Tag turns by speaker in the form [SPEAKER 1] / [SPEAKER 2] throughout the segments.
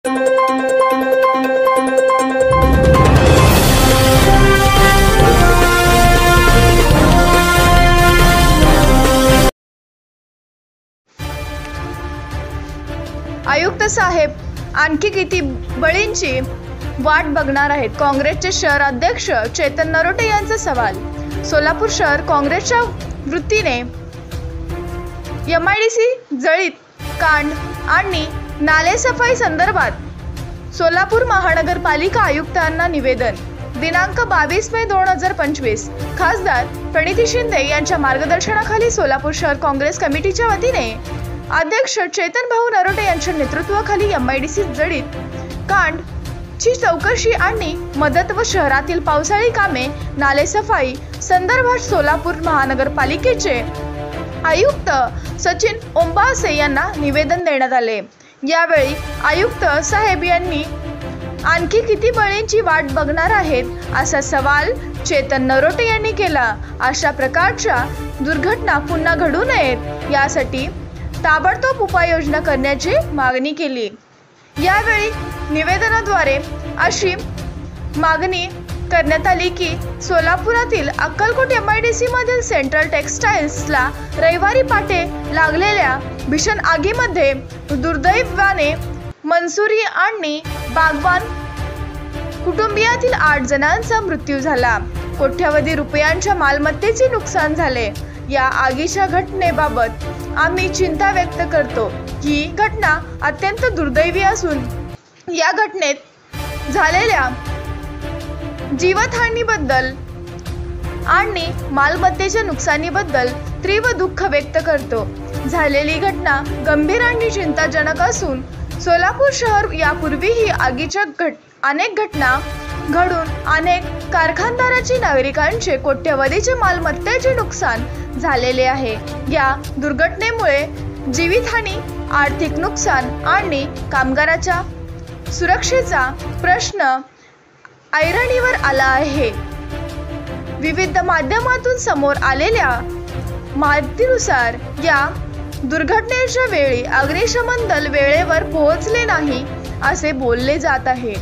[SPEAKER 1] आयुक्त साहेब आणखी किती बळींची वाट बघणार आहेत? काँग्रेसचे शहर अध्यक्ष चेतन नरोटे यांचा सवाल। सोलापूर शहर काँग्रेसच्या वतीने MIDC जळीत कांड आणि नालेसफाई संदर्भात सोलापूर महानगरपालिका आयुक्तांना निवेदन। दिनांक 22 मे 2025 खासदार प्रणिती शिंदे यांच्या मार्गदर्शनाखाली सोलापूर शहर काँग्रेस कमिटीच्या वतीने अध्यक्ष चेतन भाऊ नरोटे यांच्या नेतृत्वाखाली MIDC जळीत कांड ची चौकशी आणि मदत व शहरातील पावसाळी कामे नालेसफाई संदर्भात सोलापूर महानगरपालिकेचे आयुक्त सचिन ओंबासे यांना निवेदन देण्यात आले। यावेळी आयुक्त साहेब यांनी आणखी किती बळींची वाट बघणार आहेत असा सवाल चेतन नरोटे यांनी केला। अशा प्रकारच्या दुर्घटना पुन्हा घडू नयेत यासाठी ताबडतोब उपाययोजना करण्याची मागणी केली। यावेळी निवेदनाद्वारे अशी मागणी करण्यात आली की सोलापुरातील अक्कलकोट MIDC मधील सेंट्रल टेक्सटाईल्सला रविवारी पहाटे लागलेल्या भीषण आगीमध्ये दुर्दैवाने मनसुरी आणि बागवान कुटुंबियातील 8 जणांचा मृत्यू झाला। कोट्यवधी रुपयांच्या मालमत्तेचे नुकसान झाले। या आगीच्या घटनेबाबत आम्ही चिंता व्यक्त करतो। ही घटना अत्यंत दुर्दैवी असून या घटनेत झालेल्या जीवितहानीबद्दल आणि मालमत्तेच्या नुकसानीबद्दल तीव्र दुःख व्यक्त करतो। झालेली घटना गंभीर आणि चिंताजनक असून सोलापूर शहर यापूर्वीही आगीच्या अनेक घटना घडून अनेक कारखानदारांचे नागरिकांचे कोट्यवधीचे मालमत्तेचे नुकसान झालेले आहे। या दुर्घटनेमुळे जीवितहानी, आर्थिक नुकसान आणि कामगाराच्या सुरक्षेचा प्रश्न ऐरणीवर आला आहे। विविध माध्यमातून समोर आलेल्या माहितीनुसार या दुर्घटनेच्या वेळी अग्निशमन दल वेळेवर पोहोचले नाही असे बोलले जात आहे।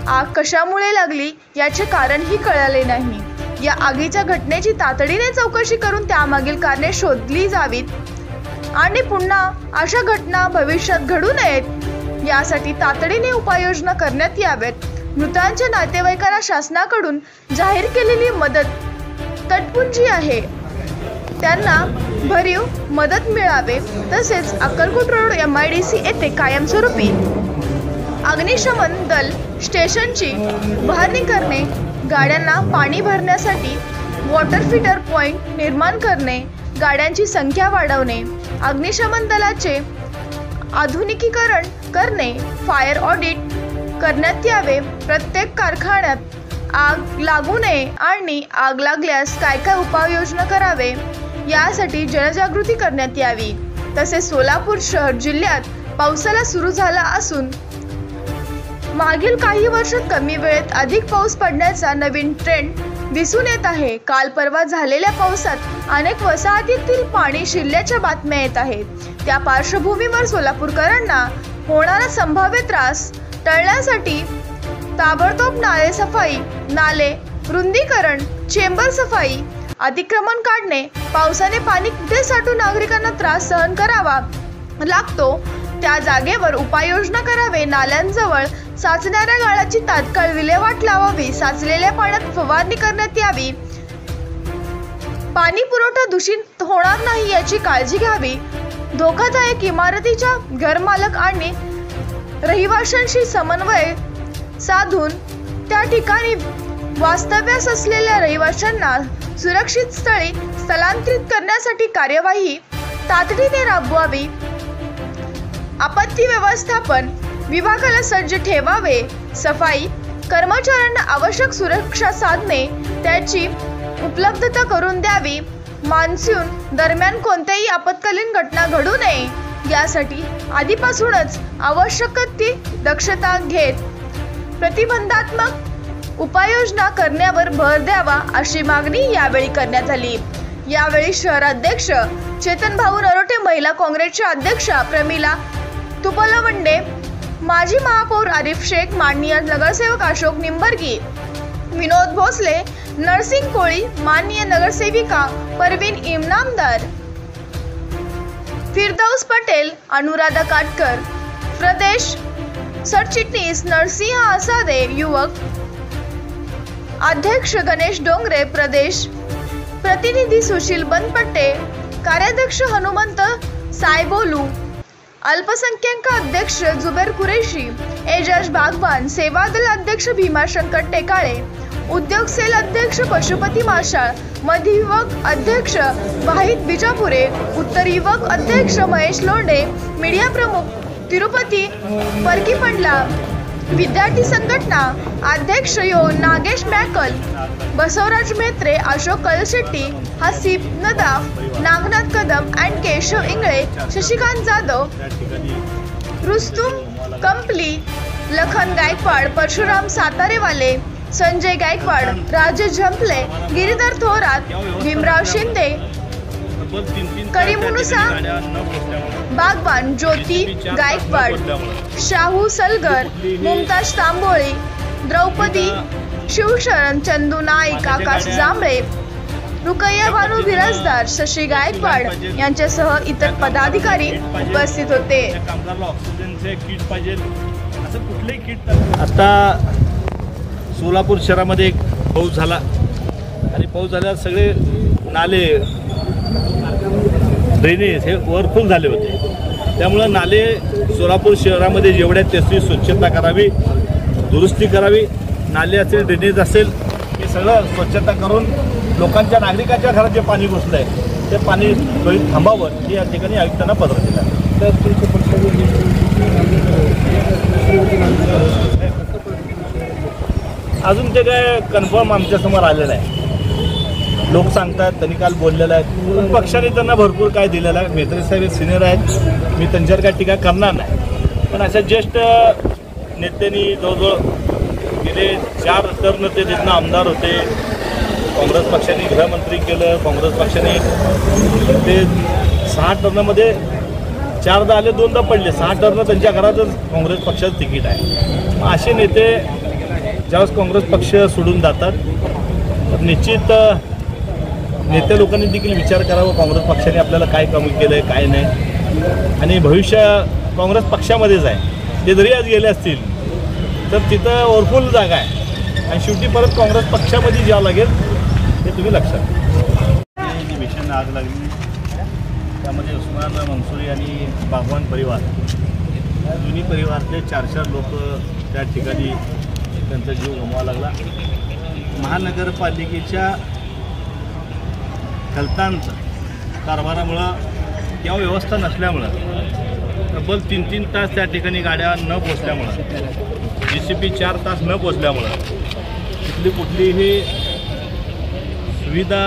[SPEAKER 1] आग कशामुळे लागली याचे कारणही कळले नाही। या आगीच्या घटनेची तातडीने चौकशी करून त्यामागील कारणे शोधली जावीत आणि पुन्हा अशा घटना भविष्यात घडू नयेत यासाठी तातडीने उपाययोजना करण्यात याव्यात। मृतांच्या नातेवाईकांना शासनाकडून जाहीर केलेली मदत तटपुंजी आहे, त्यांना भरीव मदत मिळावे। तसेच अक्कलकोट रोड MIDC येथे कायमस्वरूपी अग्निशमन दल स्टेशनची उभारणी करणे, गाड्यांना पाणी भरण्यासाठी वॉटर फीडर पॉइंट निर्माण करणे, गाड्यांची संख्या वाढवणे, अग्निशमन दलाचे आधुनिकीकरण करणे, फायर ऑडिट करण्यात यावे। प्रत्येक कारखान्यात आग लागू नये आणि आग लागल्यास काय काय उपाययोजना करावे यासाठी जनजागृती करण्यात यावी। तसेच सोलापूर शहर जिल्ह्यात पावसाला सुरू झाला असून मागील काही वर्षात कमी वेळेत अधिक पाऊस पडण्याचा नवीन ट्रेंड दिसून येत आहे। काल परवा झालेल्या पावसात अनेक वसाहतीतील पाणी शिरल्याच्या बातम्या येत आहेत। त्या पार्श्वभूमीवर सोलापूरकरांना होणारा संभाव्य त्रास टळण्यासाठी ताबडतोब नाले सफाई, नाले रुंदीकरण, चेंबर सफाई, अतिक्रमण काढणे, पावसाने पाणी कुठे साठून नागरिकांना त्रास सहन करावा लागतो त्या जागेवर उपाययोजना करावे। नाल्यांजवळ साचणाऱ्या गाळाची तात्काळ विल्हेवाट लावावी। साचलेल्या पाण्यात फवारणी करण्यात यावी। पाणी पुरवठा दूषित होणार नाही याची काळजी घ्यावी। धोकादायक इमारतीच्या घरमालक आणि रहिवाशांशी समन्वय साधून त्या ठिकाणी वास्तव्यास असलेल्या रहिवाशांना सुरक्षित स्थळी स्थलांतरित करण्यासाठी कार्यवाही तातडीने राबवावी। आपत्ती व्यवस्थापन विभागाला सज्ज ठेवावे। सफाई कर्मचाऱ्यांना आवश्यक सुरक्षा साधने त्याची उपलब्धता करून द्यावी। मान्सून दरम्यान कोणत्याही आपत्कालीन घटना घडू नये यासाठी आधीपासूनच आवश्यक ती दक्षता घेत प्रतिबंधात्मक उपाययोजना करण्यावर भर द्यावा अशी मागणी यावेळी करण्यात आली। यावेळी शहर अध्यक्ष चेतन भाऊ नरोटे, महिला काँग्रेसच्या अध्यक्षा प्रमिला तुपलवंडे, माजी महापौर आरिफ शेख, माननीय नगरसेवक अशोक निंबर्गी, विनोद भोसले, नरसिंग कोळी, माननीय नगरसेविका परवीन इनामदार, फिरदौस पटेल, अनुराधा काटकर, प्रदेश सरचिटणीस नरसिंह आसादे, युवक अध्यक्ष गणेश डोंगरे, प्रदेश प्रतिनिधी सुशील बनपट्टे, कार्याध्यक्ष हनुमंत सायबोलू, अल्पसंख्याक अध्यक्ष जुबेर कुरेशी, एजाज बागवान, सेवा दल अध्यक्ष भीमाशंकर टेकाळे, उद्योग सेल अध्यक्ष पशुपती माशाळ, मध्य युवक अध्यक्ष वाहिद बिजापुरे, उत्तर युवक अध्यक्ष महेश लोंढे, मीडिया प्रमुख तिरुपती परकीपंडला, विद्यार्थी संघटना अध्यक्ष नागेश मॅकल, बसवराज मेत्रे, अशोक कलशेट्टी, हसीब नदाफ, नागनाथ कदम अँड केशव इंगळे, शशिकांत जाधव, रुस्तुम कंपली, लखन गायकवाड, परशुराम सातारेवाले, संजय गायकवाड, राजेश झंपले, गिरीधर थोरात, भीमराव शिंदे, करीमुनुसा बागवान, ज्योती गायकवाड, शाहू सलगर, मुमताज तांबोळी, द्रौपदी शिवशरण, चंदू नाईक, आकाश जांभळे, रुकैया भानू बिराजदार, शशी गायकवाड यांच्यासह इतर पदाधिकारी उपस्थित होते.
[SPEAKER 2] आता सोलापूर शहरामध्ये एक पाऊस झाला आणि पाऊस झाल्यावर सगळे नाले ड्रेनेज हे ओव्हरफुल झाले होते. त्यामुळं नाले सोलापूर शहरामध्ये जेवढ्या तेवढी स्वच्छता करावी, दुरुस्ती करावी, नाले असेल, ड्रेनेज असेल, हे सगळं स्वच्छता करून लोकांच्या, नागरिकांच्या घरात जे पाणी घुसलं आहे ते पाणी त्वरित थांबावं हे या ठिकाणी आयुक्तांना पत्र दिलं. तर अजून ते काय कन्फर्म आमच्यासमोर आलेलं आहे. लोक सांगतात, त्यांनी काल बोललेलं आहे, पण पक्षाने त्यांना भरपूर काय दिलेलं आहे. मेत्रे साहेब सिनियर आहेत, मी त्यांच्यावर काय टीका करणार नाही. पण अशा ज्येष्ठ नेत्यांनी जवळजवळ गेले 4 टर्म ते तिथनं आमदार होते. काँग्रेस पक्षाने गृहमंत्री केलं, काँग्रेस पक्षाने ते 6 टर्ममध्ये 4दा आले, 2दा पडले. 6 टर्म त्यांच्या घरातच काँग्रेस पक्षाचं तिकीट आहे. मग असे नेते ज्यावेळेस काँग्रेस पक्ष सोडून जातात तर निश्चित नेते लोकांनी देखील विचार करावा, काँग्रेस पक्षाने आपल्याला काय कमी केलं आहे, काय नाही. आणि भविष्य काँग्रेस पक्षामध्येच आहे. ते जरी आज गेले असतील तर तिथं ओव्हरफुल जागा आहे आणि शेवटी परत काँग्रेस पक्षामध्ये जावं लागेल, हे तुम्ही लक्षात. जी भीषण आग लागली त्यामध्ये उस्मान मंसुरी आणि बागवान परिवार, दोन्ही परिवारातले 4 लोक त्या ठिकाणी त्यांचा जीव गमवावा लागला. महानगरपालिकेच्या खलतांचं कारभारामुळं किंवा व्यवस्था नसल्यामुळं तब्बल 3-3 तास त्या ठिकाणी गाड्या न पोचल्यामुळं, JCB 4 तास न पोचल्यामुळं तिथली कुठलीही सुविधा,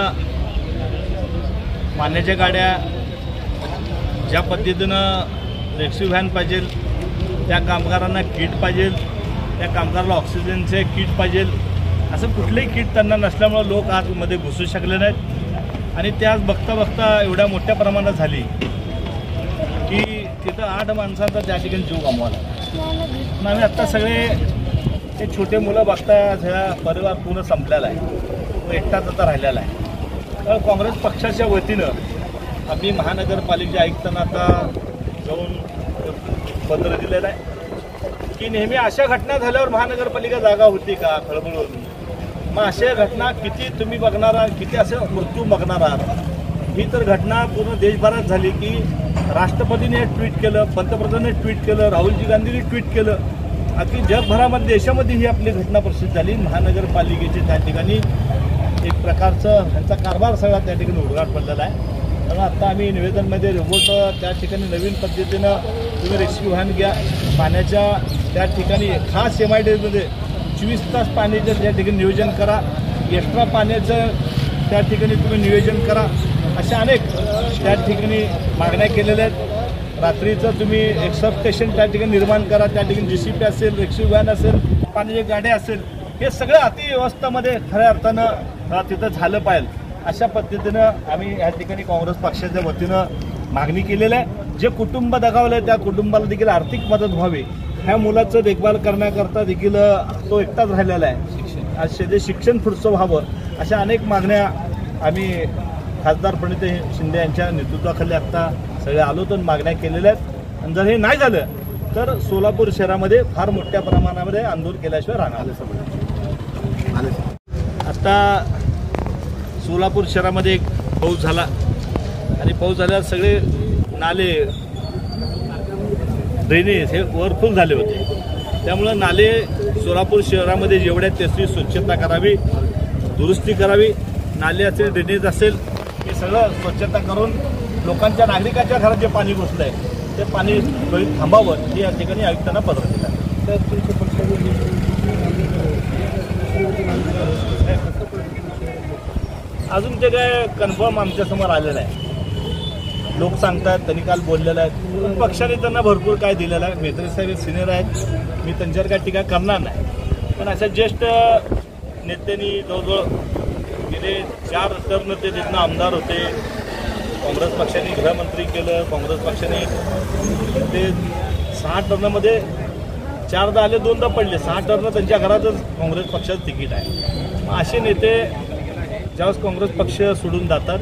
[SPEAKER 2] पाण्याच्या गाड्या ज्या पद्धतीनं रेस्क्यू व्हॅन पाहिजे, त्या कामगारांना किट पाहिजे, त्या कामगाराला ऑक्सिजनचे किट पाहिजे, असं कुठलंही किट त्यांना नसल्यामुळं लोक आतमध्ये घुसू शकले नाहीत. आणि त्याच बघता बघता एवढ्या मोठ्या प्रमाणात झाली की तिथं 8 माणसांचा त्या ठिकाणी जीव गमवाला. पण आम्ही आत्ता सगळे ते छोटे मुलं बघता, सगळा परिवार पूर्ण संपलेला आहे, तो एकटाच आता राहिलेला आहे. तर काँग्रेस पक्षाच्या वतीनं आम्ही महानगरपालिकेच्या आयुक्तांना आता जाऊन पत्र दिलेलं आहे की नेहमी अशा घटना झाल्यावर महानगरपालिका जागा होती का, खळबळ होती. मग अशा घटना किती तुम्ही बघणार आहात, किती असे मृत्यू बघणार आहात. ही तर घटना पूर्ण देशभरात झाली की राष्ट्रपतीने ट्विट केलं, पंतप्रधानांनी ट्विट केलं, राहुलजी गांधींनी ट्विट केलं, अगदी जगभरामध्ये, देशामध्ये ही आपली घटना प्रसिद्ध झाली. महानगरपालिकेचे त्या ठिकाणी एक प्रकारचं ह्यांचा कारभार सगळा त्या ठिकाणी उघड पडलेला आहे. कारण आत्ता आम्ही निवेदनमध्ये रोबोट त्या ठिकाणी नवीन पद्धतीनं तुम्ही रेस्क्यू व्हॅन घ्या, पाण्याच्या त्या ठिकाणी खास MIDSमध्ये 24 तास पाण्याचं त्या ठिकाणी नियोजन करा, एक्स्ट्रा पाण्याचं त्या ठिकाणी तुम्ही नियोजन करा. अशा अनेक त्या ठिकाणी मागण्या केलेल्या आहेत. रात्रीचं तुम्ही एक सब स्टेशन त्या ठिकाणी निर्माण करा, त्या ठिकाणी JCB असेल, रेस्क्यू व्हॅन असेल, पाण्याच्या गाड्या असेल, हे सगळं अतिव्यवस्थामध्ये खऱ्या अर्थानं तिथं झालं पाहिजे. अशा पद्धतीनं आम्ही या ठिकाणी काँग्रेस पक्षाच्या वतीनं मागणी केलेली आहे. जे कुटुंब दगावलं त्या कुटुंबाला देखील आर्थिक मदत व्हावी ह्या मुलाचं देखभाल करण्याकरता देखील तो एकटाच राहिलेला आहे. आज जे शिक्षण पुढचं व्हावं अशा अनेक मागण्या आम्ही खासदार प्रणिती शिंदे यांच्या नेतृत्वाखाली आत्ता सगळे आलो तर मागण्या केलेल्या आहेत. आणि जर हे नाही झालं तर सोलापूर शहरामध्ये फार मोठ्या प्रमाणामध्ये आंदोलन केल्याशिवाय राहणार. आता सोलापूर शहरामध्ये एक पाऊस झाला आणि पाऊस झाल्यावर सगळे नाले ड्रेनेज हे ओव्हरफुल झाले होते. त्यामुळं नाले सोलापूर शहरामध्ये जेवढ्या त्याची स्वच्छता करावी, दुरुस्ती करावी, नाले असेल ड्रेनेज असेल हे सगळं स्वच्छता करून लोकांच्या नागरिकांच्या घरात जे पाणी घुसलं आहे ते पाणी त्वरित थांबावं हे या ठिकाणी आयुक्तांना पत्र दिलं आहे. अजून ते काय कन्फर्म आमच्यासमोर आलेलं आहे. लोक सांगतात, त्यांनी काल बोललेलं आहे, पण पक्षाने त्यांना भरपूर काय दिलेलं आहे. मेहत्री साहेब सिनियर आहेत, मी त्यांच्यावर काय टीका करणार नाही. पण अशा ज्येष्ठ नेत्यांनी जवळजवळ गेले 4 टर्म ते तिथनं आमदार होते. काँग्रेस पक्षाने गृहमंत्री केलं, काँग्रेस पक्षाने ते 6 टर्ममध्ये 4दा आले, 2दा पडले. 6 टर्म त्यांच्या घरातच काँग्रेस पक्षाचं तिकीट आहे. मग असे नेते ज्यावेळेस काँग्रेस पक्ष सोडून जातात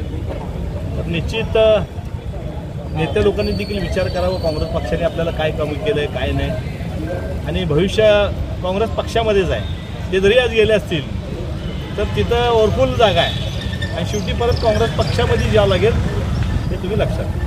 [SPEAKER 2] तर निश्चित नेते लोकांनी देखील विचार करावा काँग्रेस पक्षाने आपल्याला काय कमी केलं आहे, काय नाही. आणि भविष्य काँग्रेस पक्षामध्येच आहे. ते जरी आज गेले असतील तर तिथं ओव्हरफुल जागा आहे आणि शेवटी परत काँग्रेस पक्षामध्ये जावं लागेल हे तुम्ही लक्षात घ्या.